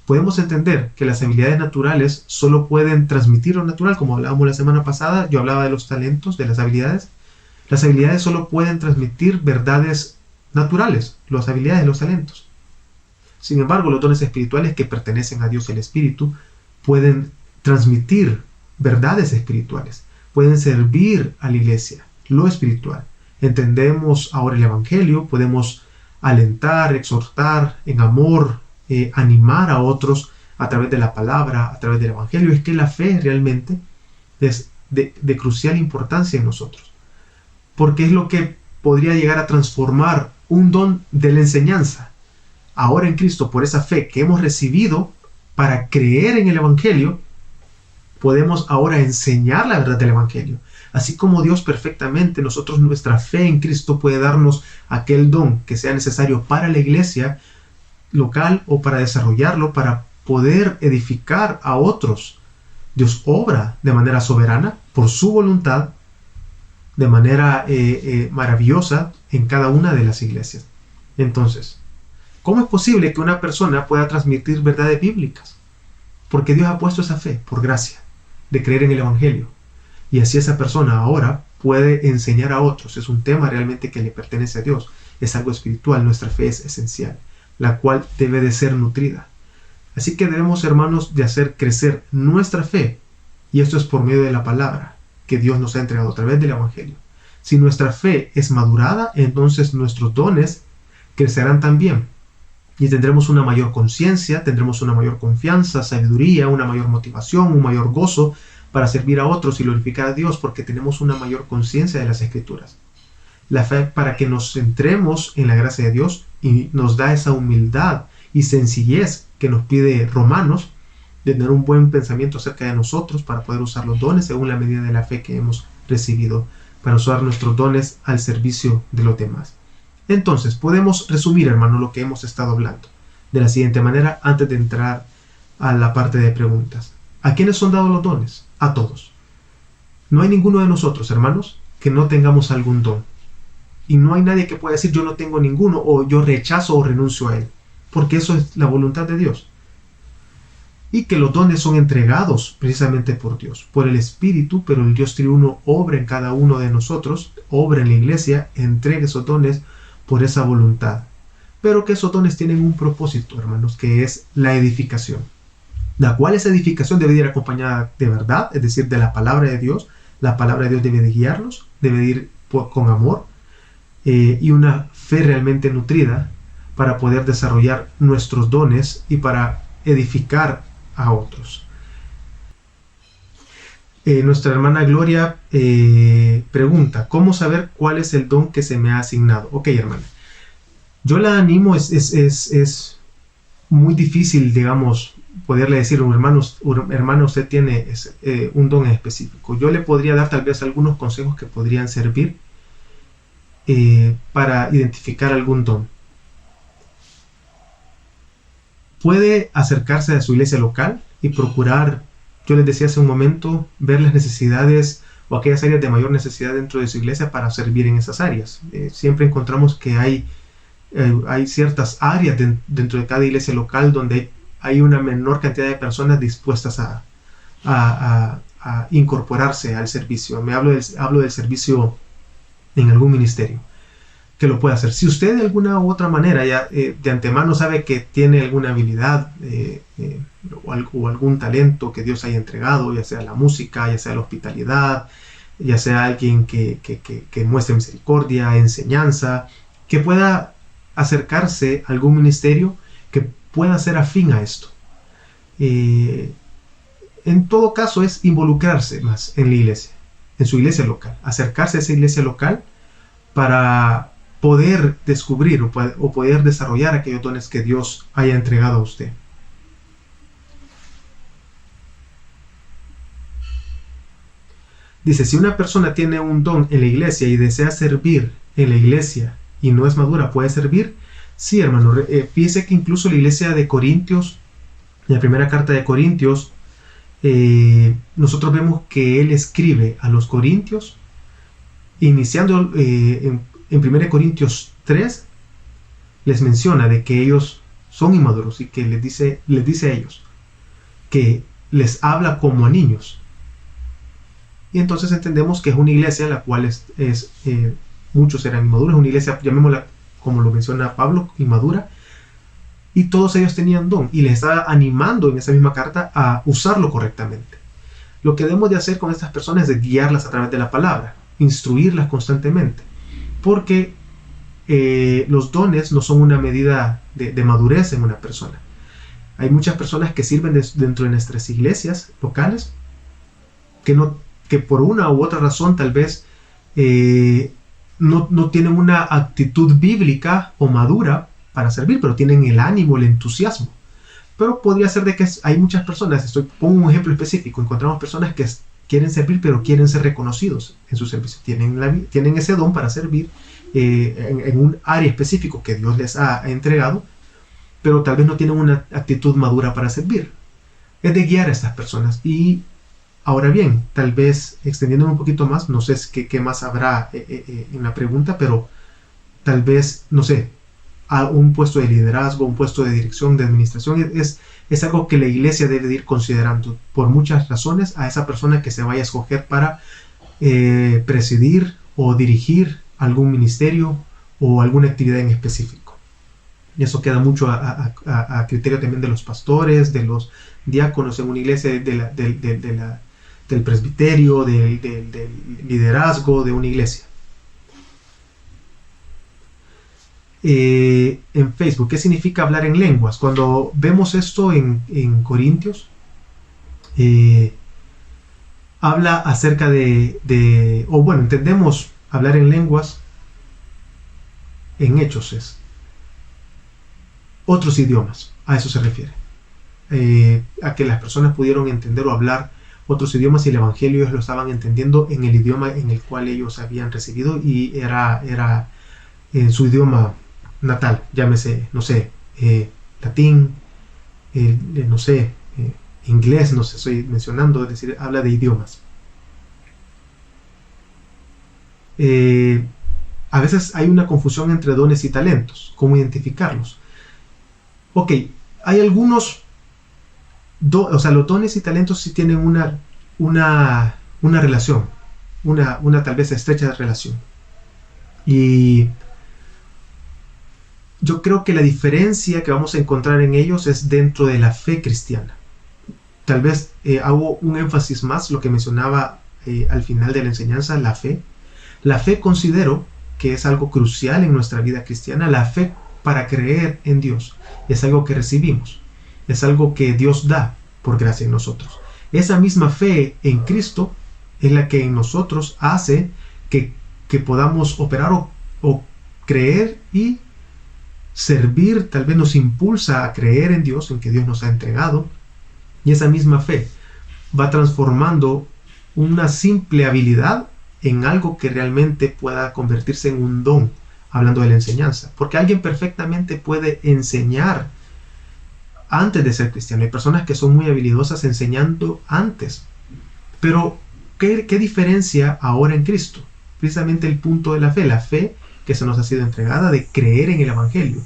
Podemos entender que las habilidades naturales solo pueden transmitir lo natural, como hablábamos la semana pasada. Yo hablaba de los talentos, de las habilidades. Las habilidades solo pueden transmitir verdades naturales, las habilidades, los talentos. Sin embargo, los dones espirituales que pertenecen a Dios el Espíritu pueden transmitir verdades espirituales, pueden servir a la iglesia, lo espiritual. entendemos ahora el Evangelio, podemos alentar, exhortar en amor, animar a otros a través de la palabra, a través del Evangelio. Es que la fe realmente es de crucial importancia en nosotros, porque es lo que podría llegar a transformar un don de la enseñanza ahora en Cristo. Por esa fe que hemos recibido para creer en el Evangelio, podemos ahora enseñar la verdad del Evangelio. Así como Dios perfectamente, nosotros, nuestra fe en Cristo puede darnos aquel don que sea necesario para la iglesia local o para desarrollarlo, para poder edificar a otros. Dios obra de manera soberana, por su voluntad, de manera maravillosa en cada una de las iglesias. Entonces, ¿cómo es posible que una persona pueda transmitir verdades bíblicas? Porque Dios ha puesto esa fe, por gracia, de creer en el Evangelio. Y así esa persona ahora puede enseñar a otros. Es un tema realmente que le pertenece a Dios. Es algo espiritual. Nuestra fe es esencial, la cual debe de ser nutrida. Así que debemos, hermanos, de hacer crecer nuestra fe. Y esto es por medio de la palabra que Dios nos ha entregado a través del Evangelio. Si nuestra fe es madurada, entonces nuestros dones crecerán también. Y tendremos una mayor conciencia, tendremos una mayor confianza, sabiduría, una mayor motivación, un mayor gozo para servir a otros y glorificar a Dios, porque tenemos una mayor conciencia de las Escrituras. La fe para que nos centremos en la gracia de Dios y nos da esa humildad y sencillez que nos pide Romanos, de tener un buen pensamiento acerca de nosotros para poder usar los dones según la medida de la fe que hemos recibido, para usar nuestros dones al servicio de los demás. Entonces, podemos resumir, hermano, lo que hemos estado hablando de la siguiente manera antes de entrar a la parte de preguntas. ¿A quiénes son dados los dones? A todos. No hay ninguno de nosotros, hermanos, que no tengamos algún don. Y no hay nadie que pueda decir yo no tengo ninguno o yo rechazo o renuncio a él, porque eso es la voluntad de Dios. Y que los dones son entregados precisamente por Dios, por el Espíritu, pero el Dios triuno obra en cada uno de nosotros, obra en la iglesia, entrega esos dones por esa voluntad. Pero que esos dones tienen un propósito, hermanos, que es la edificación. La cual esa edificación debe ir acompañada de verdad, es decir, de la palabra de Dios. La palabra de Dios debe de guiarnos, debe de ir con amor y una fe realmente nutrida para poder desarrollar nuestros dones y para edificar a otros. Nuestra hermana Gloria pregunta, ¿cómo saber cuál es el don que se me ha asignado? Ok, hermana, yo la animo, es muy difícil, digamos, poderle decir a un hermano, usted tiene un don específico. Yo le podría dar tal vez algunos consejos que podrían servir para identificar algún don. Puede acercarse a su iglesia local y procurar, yo les decía hace un momento, ver las necesidades o aquellas áreas de mayor necesidad dentro de su iglesia para servir en esas áreas. Siempre encontramos que hay ciertas áreas dentro de cada iglesia local donde hay una menor cantidad de personas dispuestas a incorporarse al servicio. Hablo del servicio en algún ministerio, que lo puede hacer. Si usted de alguna u otra manera ya de antemano sabe que tiene alguna habilidad o algún talento que Dios haya entregado, ya sea la música, ya sea la hospitalidad, ya sea alguien que muestre misericordia, enseñanza, que pueda acercarse a algún ministerio que pueda ser afín a esto. En todo caso es involucrarse más en la iglesia, en su iglesia local, acercarse a esa iglesia local para poder descubrir o poder desarrollar aquellos dones que Dios haya entregado a usted. Dice, si una persona tiene un don en la iglesia y desea servir en la iglesia y no es madura, ¿puede servir? Sí, hermano. Fíjese que incluso la iglesia de Corintios, en la primera carta de Corintios, nosotros vemos que él escribe a los corintios, iniciando en 1 Corintios 3, les menciona de que ellos son inmaduros y que les dice a ellos que les habla como a niños. Y entonces entendemos que es una iglesia en la cual muchos eran inmaduros, una iglesia, llamémosla como lo menciona Pablo, inmadura, y todos ellos tenían don, y les estaba animando en esa misma carta a usarlo correctamente. Lo que debemos de hacer con estas personas es guiarlas a través de la palabra, instruirlas constantemente. porque los dones no son una medida de madurez en una persona. Hay muchas personas que sirven dentro de nuestras iglesias locales que por una u otra razón tal vez no tienen una actitud bíblica o madura para servir, pero tienen el ánimo, el entusiasmo. Pero podría ser de que hay muchas personas, pongo un ejemplo específico, encontramos personas que quieren servir, pero quieren ser reconocidos en su servicio. Tienen ese don para servir en un área específico que Dios les ha entregado, pero tal vez no tienen una actitud madura para servir. Es de guiar a estas personas. Y ahora bien, tal vez extendiéndome un poquito más, no sé qué más habrá en la pregunta, pero tal vez, no sé, a un puesto de liderazgo, un puesto de dirección, de administración, es algo que la iglesia debe de ir considerando por muchas razones a esa persona que se vaya a escoger para presidir o dirigir algún ministerio o alguna actividad en específico. Y eso queda mucho a criterio también de los pastores, de los diáconos en una iglesia, del presbiterio, del liderazgo de una iglesia. En Facebook, ¿qué significa hablar en lenguas? Cuando vemos esto en Corintios, habla acerca entendemos hablar en lenguas en Hechos es otros idiomas, a eso se refiere, a que las personas pudieron entender o hablar otros idiomas y el evangelio ellos lo estaban entendiendo en el idioma en el cual ellos habían recibido y era en su idioma natal, llámese, no sé, latín, no sé, inglés, no sé, estoy mencionando, es decir, habla de idiomas. A veces hay una confusión entre dones y talentos, ¿cómo identificarlos? Ok, hay algunos, los dones y talentos sí tienen una relación, una tal vez estrecha relación. Y yo creo que la diferencia que vamos a encontrar en ellos es dentro de la fe cristiana. Tal vez hago un énfasis más, lo que mencionaba al final de la enseñanza, la fe. La fe considero que es algo crucial en nuestra vida cristiana. La fe para creer en Dios es algo que recibimos, es algo que Dios da por gracia en nosotros. Esa misma fe en Cristo es la que en nosotros hace que podamos operar o creer y servir, tal vez nos impulsa a creer en Dios, en que Dios nos ha entregado, y esa misma fe va transformando una simple habilidad en algo que realmente pueda convertirse en un don, hablando de la enseñanza, porque alguien perfectamente puede enseñar antes de ser cristiano. Hay personas que son muy habilidosas enseñando antes, pero ¿qué diferencia ahora en Cristo? Precisamente el punto de la fe que se nos ha sido entregada, de creer en el evangelio.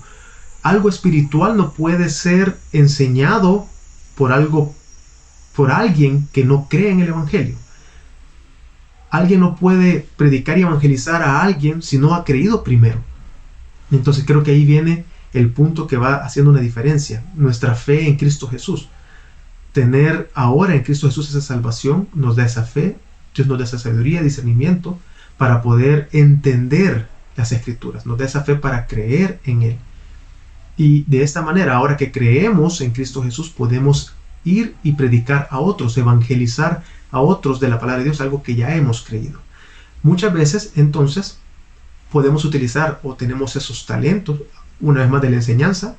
Algo espiritual no puede ser enseñado por alguien que no cree en el evangelio. Alguien no puede predicar y evangelizar a alguien si no ha creído primero. Entonces creo que ahí viene el punto que va haciendo una diferencia. Nuestra fe en Cristo Jesús. Tener ahora en Cristo Jesús esa salvación nos da esa fe, Dios nos da esa sabiduría, discernimiento para poder entender las escrituras, nos da esa fe para creer en Él. Y de esta manera, ahora que creemos en Cristo Jesús, podemos ir y predicar a otros, evangelizar a otros de la palabra de Dios, algo que ya hemos creído. Muchas veces, entonces, podemos utilizar o tenemos esos talentos, una vez más de la enseñanza,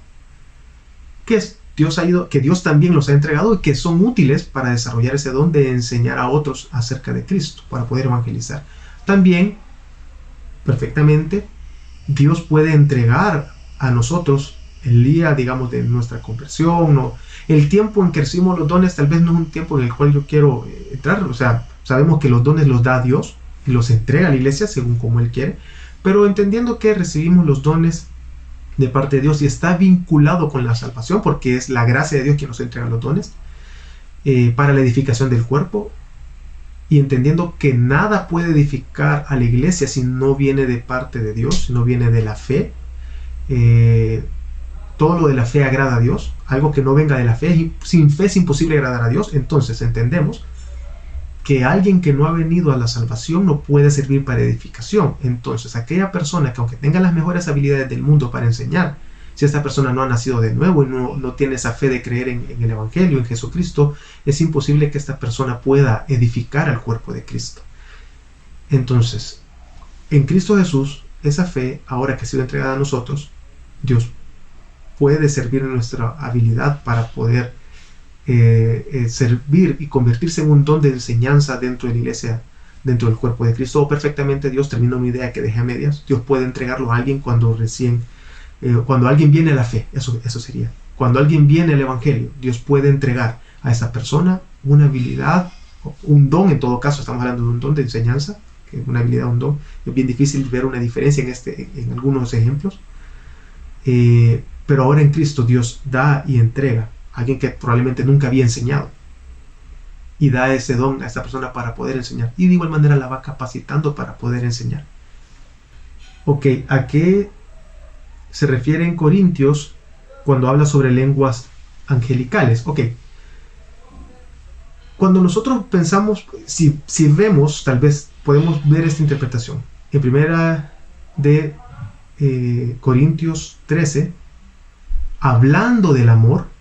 que Dios también los ha entregado y que son útiles para desarrollar ese don de enseñar a otros acerca de Cristo, para poder evangelizar. También, perfectamente, Dios puede entregar a nosotros el día, digamos, de nuestra conversión, o el tiempo en que recibimos los dones. Tal vez no es un tiempo en el cual yo quiero entrar, o sea, sabemos que los dones los da Dios y los entrega a la iglesia según como Él quiere, pero entendiendo que recibimos los dones de parte de Dios y está vinculado con la salvación, porque es la gracia de Dios quien nos entrega los dones para la edificación del cuerpo, y entendiendo que nada puede edificar a la iglesia si no viene de parte de Dios, si no viene de la fe. Todo lo de la fe agrada a Dios. Algo que no venga de la fe, sin fe es imposible agradar a Dios. Entonces entendemos que alguien que no ha venido a la salvación no puede servir para edificación. Entonces, aquella persona que aunque tenga las mejores habilidades del mundo para enseñar, si esta persona no ha nacido de nuevo y no tiene esa fe de creer en el Evangelio, en Jesucristo, es imposible que esta persona pueda edificar al cuerpo de Cristo. Entonces, en Cristo Jesús, esa fe, ahora que ha sido entregada a nosotros, Dios puede servir en nuestra habilidad para poder servir y convertirse en un don de enseñanza dentro de la iglesia, dentro del cuerpo de Cristo. O perfectamente Dios, termina una idea que dejé a medias, Dios puede entregarlo a alguien cuando alguien viene a la fe, eso sería. Cuando alguien viene al Evangelio, Dios puede entregar a esa persona una habilidad, un don. En todo caso estamos hablando de un don de enseñanza, que una habilidad, un don. Es bien difícil ver una diferencia en algunos ejemplos. Pero ahora en Cristo Dios da y entrega a alguien que probablemente nunca había enseñado, y da ese don a esta persona para poder enseñar, y de igual manera la va capacitando para poder enseñar. Ok, ¿a qué se refiere en Corintios cuando habla sobre lenguas angelicales? Ok, cuando nosotros pensamos, si vemos, tal vez podemos ver esta interpretación. En primera de Corintios 13, hablando del amor,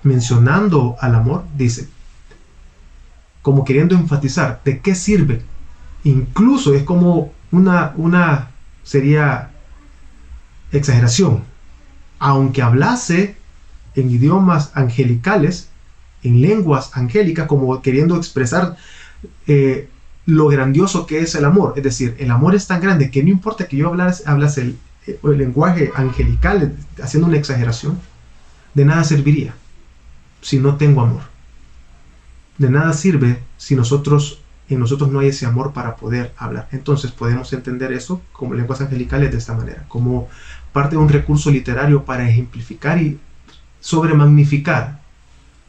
mencionando al amor, dice, como queriendo enfatizar de qué sirve. Incluso es como una sería exageración. Aunque hablase en idiomas angelicales, en lenguas angélicas, como queriendo expresar lo grandioso que es el amor. Es decir, el amor es tan grande que no importa que yo hablase el lenguaje angelical, haciendo una exageración, de nada serviría si no tengo amor. De nada sirve si en nosotros no hay ese amor para poder hablar. Entonces podemos entender eso como lenguas angelicales de esta manera, como parte de un recurso literario para ejemplificar y sobremagnificar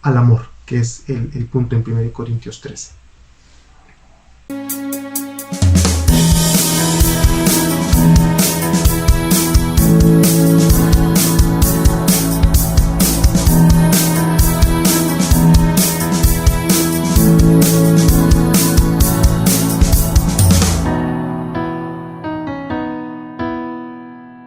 al amor, que es el punto en 1 Corintios 13.